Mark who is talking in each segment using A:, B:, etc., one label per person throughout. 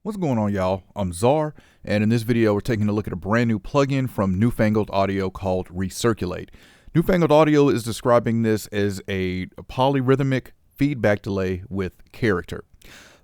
A: What's going on, y'all? I'm Czar, and in this video we're taking a look at a brand new plugin from Newfangled Audio called Recirculate. Newfangled Audio is describing this as a polyrhythmic feedback delay with character.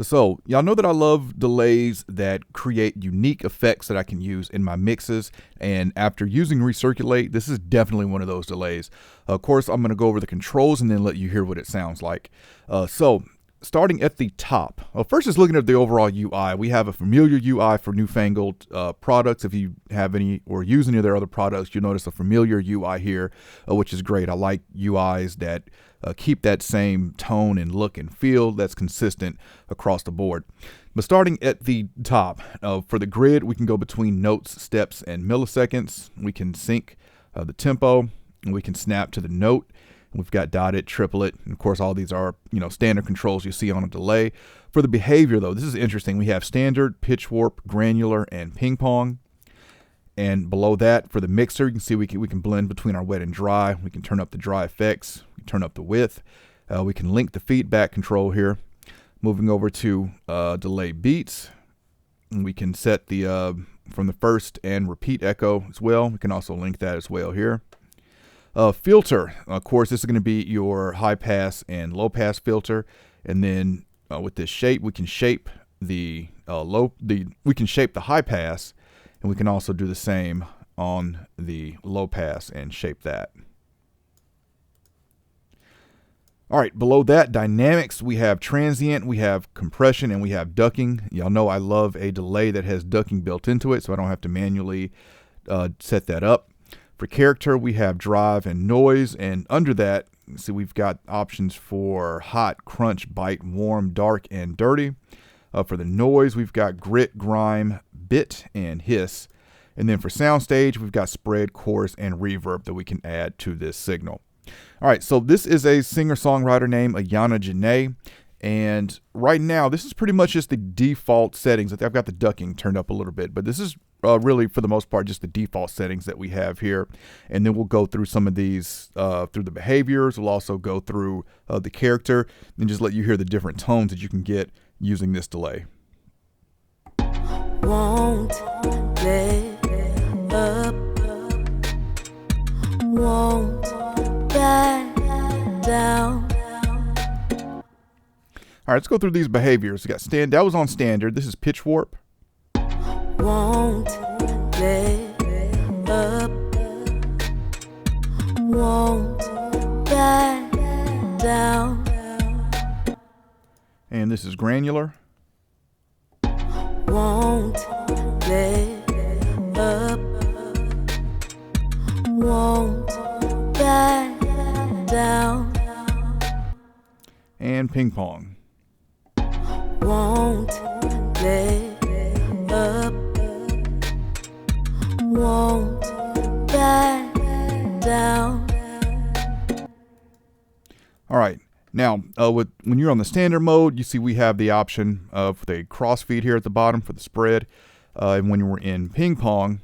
A: So, y'all know that I love delays that create unique effects that I can use in my mixes, and after using Recirculate, this is definitely one of those delays. Of course, I'm going to go over the controls and then let you hear what it sounds like. Starting at the top, first is looking at the overall UI. We have a familiar UI for Newfangled products. If you have any or use any of their other products, you'll notice a familiar UI here, which is great. I like UIs that keep that same tone and look and feel that's consistent across the board. But starting at the top, for the grid, we can go between notes, steps, and milliseconds. We can sync the tempo, and we can snap to the note. We've got dotted, triplet, and of course all these are, standard controls you see on a delay. For the behavior though, this is interesting. We have standard, pitch warp, granular, and ping pong. And below that, for the mixer, you can see we can blend between our wet and dry. We can turn up the dry effects, we can turn up the width. We can link the feedback control here. Moving over to delay beats, and we can set the from the first and repeat echo as well. We can also link that as well here. Filter, of course, this is going to be your high pass and low pass filter, and then with this shape, we can shape the shape the high pass, and we can also do the same on the low pass and shape that. All right, below that, dynamics, we have transient, we have compression, and we have ducking. Y'all know I love a delay that has ducking built into it, so I don't have to manually set that up. For character, we have drive and noise, and under that, see we've got options for hot, crunch, bite, warm, dark, and dirty. For the noise, we've got grit, grime, bit, and hiss. And then for soundstage, we've got spread, chorus, and reverb that we can add to this signal. All right, so this is a singer-songwriter named Ayana Janae, and right now, this is pretty much just the default settings. I've got the ducking turned up a little bit, but this is really, for the most part, just the default settings that we have here. And then we'll go through some of these through the behaviors. We'll also go through the character and just let you hear the different tones that you can get using this delay.
B: Won't let up, won't back down.
A: All right, let's go through these behaviors. We got that was on standard. This is pitch warp.
B: Won't let up, won't back down.
A: And this is granular.
B: Won't let up, won't back down.
A: And ping pong.
B: Won't let up, won't back down.
A: All right. Now, when you're on the standard mode, you see we have the option of the crossfeed here at the bottom for the spread. And when we're in ping pong,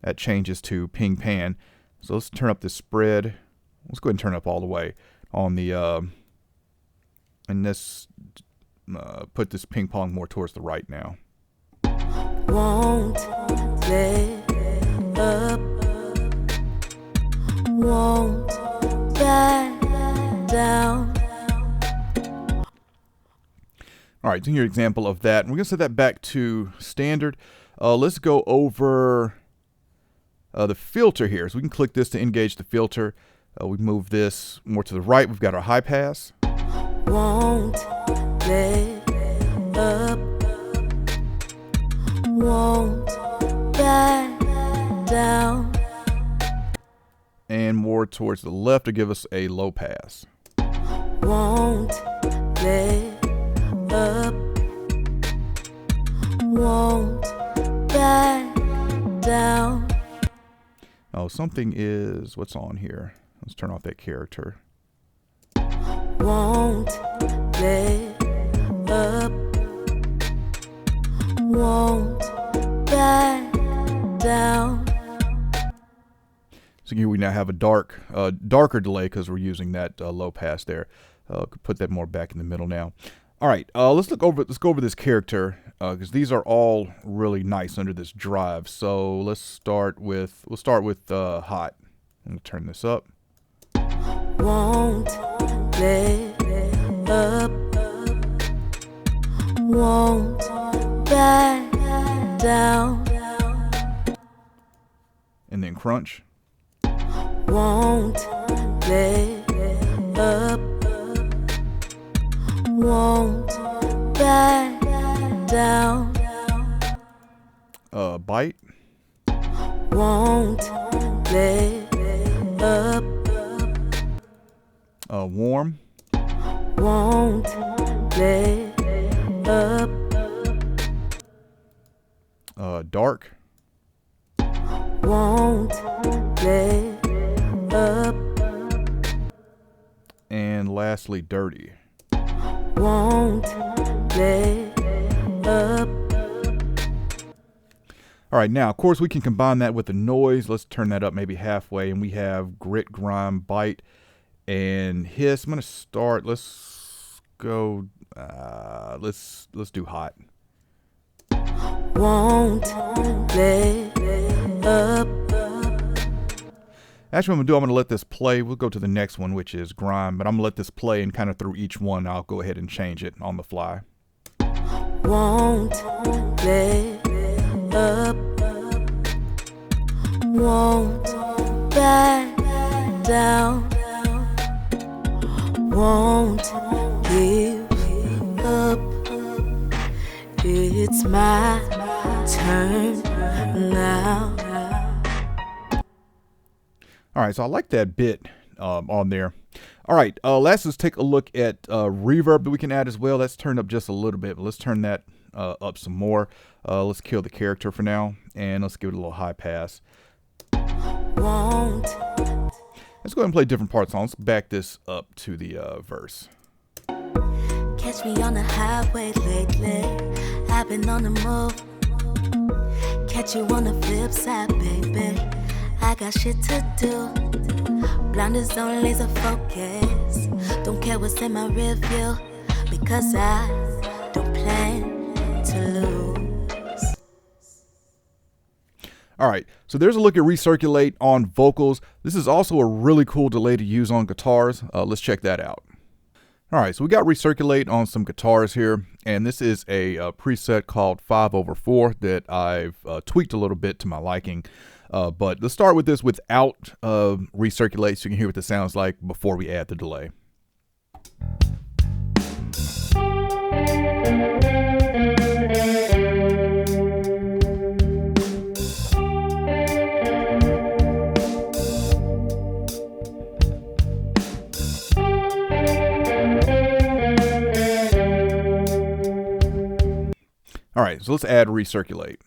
A: that changes to ping pan. So let's turn up the spread. Let's go ahead and turn it up all the way on the and this put this ping pong more towards the right now.
B: Won't let up, won't back down.
A: All right, so here's an example of that. And we're going to set that back to standard. Let's go over the filter here. So we can click this to engage the filter. We move this more to the right. We've got our high pass.
B: Won't let up, won't back down.
A: And more towards the left to give us a low pass.
B: Won't let up, won't back down.
A: Oh, something is, what's on here? Let's turn off that character.
B: Won't let up, won't back down.
A: So here we now have a darker delay because we're using that low pass there. Put that more back in the middle now. All right, let's go over this character because these are all really nice under this drive. So we'll start with hot. I'm gonna turn this up.
B: Won't let up, won't back down,
A: And then crunch.
B: won't let up, won't back down,
A: Bite.
B: won't let up,
A: Warm.
B: won't let up,
A: Dark.
B: won't let up,
A: And lastly, dirty.
B: won't let up.
A: All right, now, of course, we can combine that with the noise. Let's turn that up maybe halfway, and we have grit, grime, bite, and hiss. I'm going to start. Let's go. Let's do hot.
B: Won't let up.
A: Actually, what I'm going to let this play. We'll go to the next one, which is grime, but I'm going to let this play, and kind of through each one, I'll go ahead and change it on the fly.
B: Won't let up, won't back down, won't give up. It's my turn now.
A: All right, so I like that bit on there. All right, let's just take a look at reverb that we can add as well. Let's turn up just a little bit, but let's turn that up some more. Let's kill the character for now, and let's give it a little high pass.
B: Won't.
A: Let's go ahead and play different parts on. Let's back this up to the verse.
B: Catch me on the highway lately. I've been on the move. Catch you on the flip side, baby. I got shit to do. Blinders on, laser focus. Don't care what's in my review, because I don't plan to lose.
A: All right, so there's a look at Recirculate on vocals. This is also a really cool delay to use on guitars. Let's check that out. All right, so we got Recirculate on some guitars here, and this is a preset called 5/4 that I've tweaked a little bit to my liking. But let's start with this without Recirculate so you can hear what this sounds like before we add the delay. All right, so let's add Recirculate.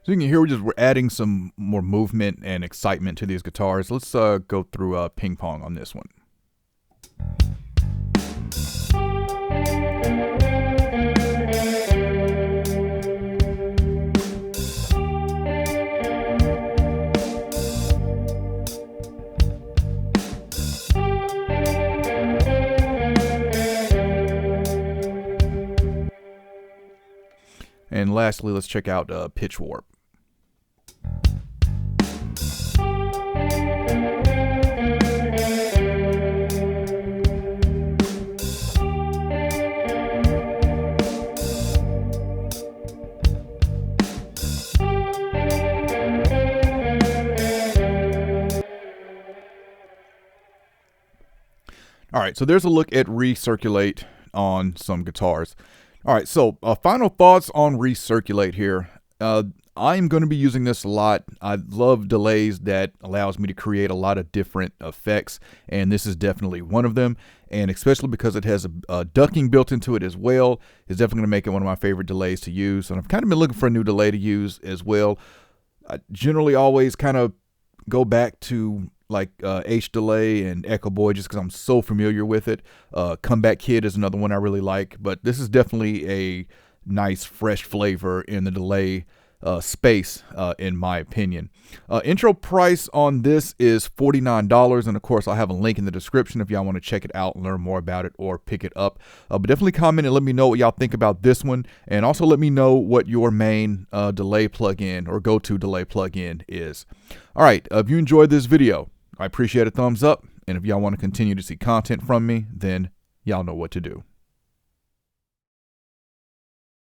A: So you can hear we're adding some more movement and excitement to these guitars. Let's go through ping pong on this one. And lastly, let's check out pitch warp. All right, so there's a look at Recirculate on some guitars. All right, so final thoughts on Recirculate here. I'm going to be using this a lot. I love delays that allows me to create a lot of different effects, and this is definitely one of them. And especially because it has a ducking built into it as well, it's definitely going to make it one of my favorite delays to use. And I've kind of been looking for a new delay to use as well. I generally always kind of go back to like H delay and Echo Boy just because I'm so familiar with it. Comeback Kid is another one I really like, but this is definitely a nice fresh flavor in the delay space, in my opinion. Intro price on this is $49, and of course I'll have a link in the description if y'all want to check it out and learn more about it or pick it up. But definitely comment and let me know what y'all think about this one, and also let me know what your main delay plugin or go-to delay plugin is. All right, if you enjoyed this video, I appreciate a thumbs up, and if y'all want to continue to see content from me, then y'all know what to do.